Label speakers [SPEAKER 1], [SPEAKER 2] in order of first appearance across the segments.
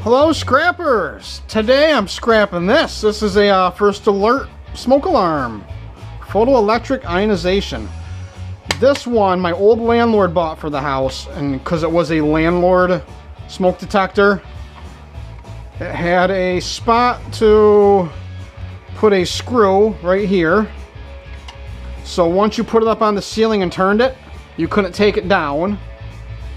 [SPEAKER 1] Hello scrappers! Today I'm scrapping this. This is a first alert smoke alarm. Photoelectric ionization. This one my old landlord bought for the house, and because it was a landlord smoke detector, it had a spot to put a screw right here. So once you put it up on the ceiling and turned it, you couldn't take it down,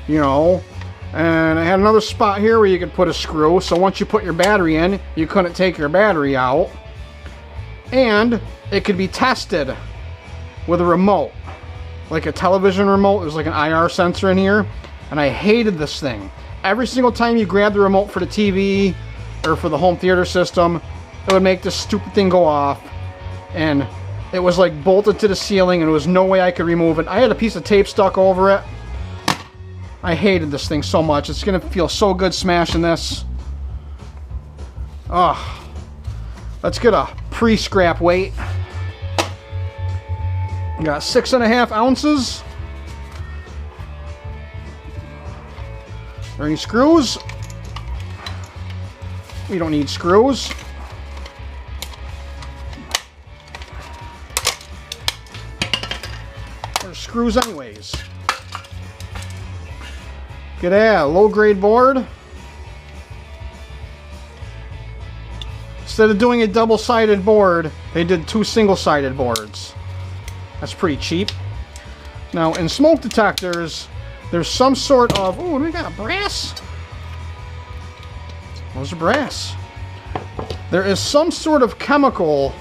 [SPEAKER 1] you know. And I had another spot here where you could put a screw, so once you put your battery in, you couldn't take your battery out. And it could be tested with a remote, like a television remote. There's like an IR sensor in here, and I hated this thing. Every single time you grab the remote for the TV or for the home theater system, it would make this stupid thing go off, and it was like bolted to the ceiling, and there was no way I could remove it. I had a piece of tape stuck over it. I hated this thing so much. It's gonna feel so good smashing this. Oh, let's get a pre-scrap weight. Got 6.5 ounces. Are there any screws? We don't need screws. There's screws anyways. Get a low-grade board. Instead of doing a double-sided board, they did 2 single-sided boards. That's pretty cheap. Now, in smoke detectors, there's some sort of... Oh, we got brass. Those are brass. There is some sort of chemical.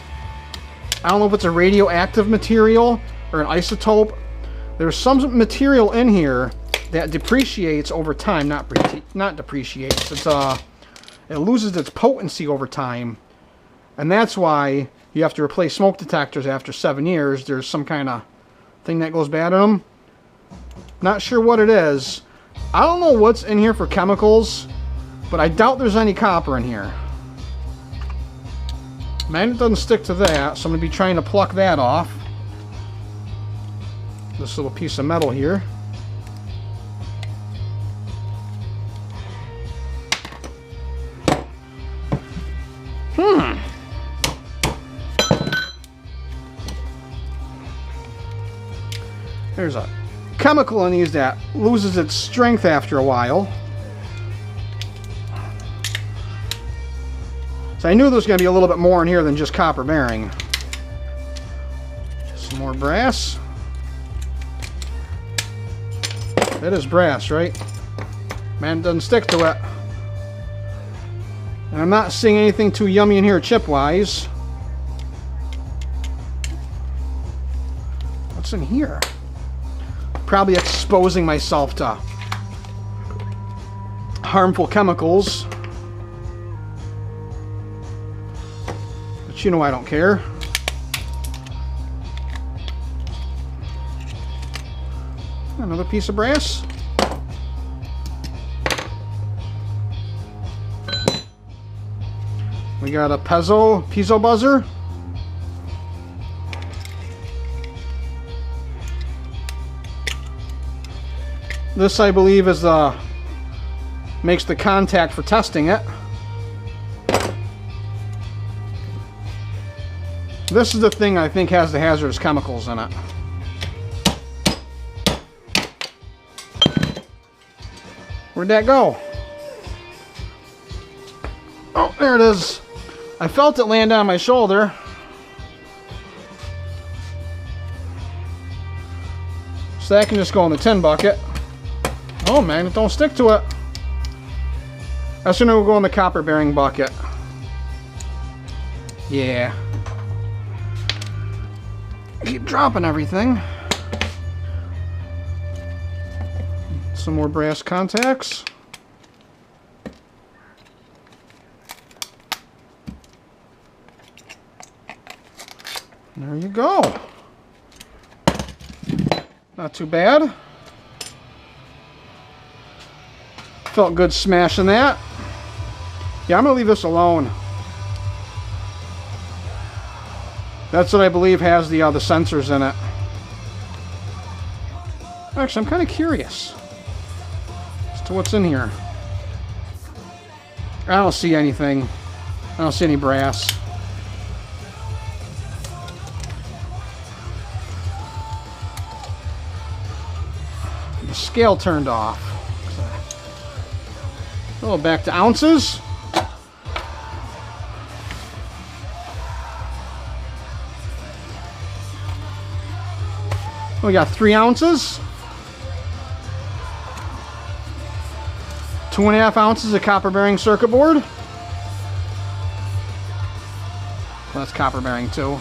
[SPEAKER 1] I don't know if it's a radioactive material or an isotope. There's some material in here that depreciates over time. Not depreciates. It's it loses its potency over time, and that's why you have to replace smoke detectors after 7 years. There's some kind of thing that goes bad in them. Not sure what it is. I don't know what's in here for chemicals, but I doubt there's any copper in here. Magnet doesn't stick to that, so I'm going to be trying to pluck that off. This little piece of metal here. There's a chemical in these that loses its strength after a while. So I knew there was going to be a little bit more in here than just copper bearing. Some more brass. It is brass, right? Man, it doesn't stick to it. And I'm not seeing anything too yummy in here chip-wise. What's in here? Probably exposing myself to harmful chemicals. But you know I don't care. Another piece of brass. We got a piezo buzzer. This, I believe, is makes the contact for testing it. This is the thing I think has the hazardous chemicals in it. Where'd that go? Oh, there it is. I felt it land on my shoulder. So that can just go in the tin bucket. Oh man, it don't stick to it. That's gonna go in the copper bearing bucket. Yeah. Keep dropping everything. Some more brass contacts. There you go. Not too bad. Felt good smashing that. Yeah, I'm gonna leave this alone. That's what I believe has the sensors in it. Actually, I'm kind of curious as to what's in here. I don't see anything. I don't see any brass. The scale turned off. Oh, back to ounces. We got 3 ounces. 2.5 ounces of copper bearing circuit board. That's copper bearing too.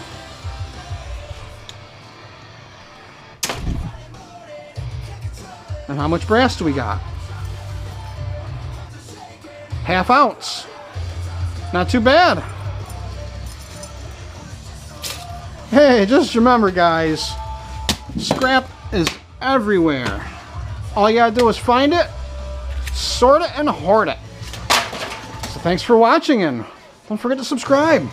[SPEAKER 1] And how much brass do we got? 1/2 ounce. Not too bad. Hey, just remember guys, scrap is everywhere. All you gotta do is find it, sort it, and hoard it. So thanks for watching, and don't forget to subscribe.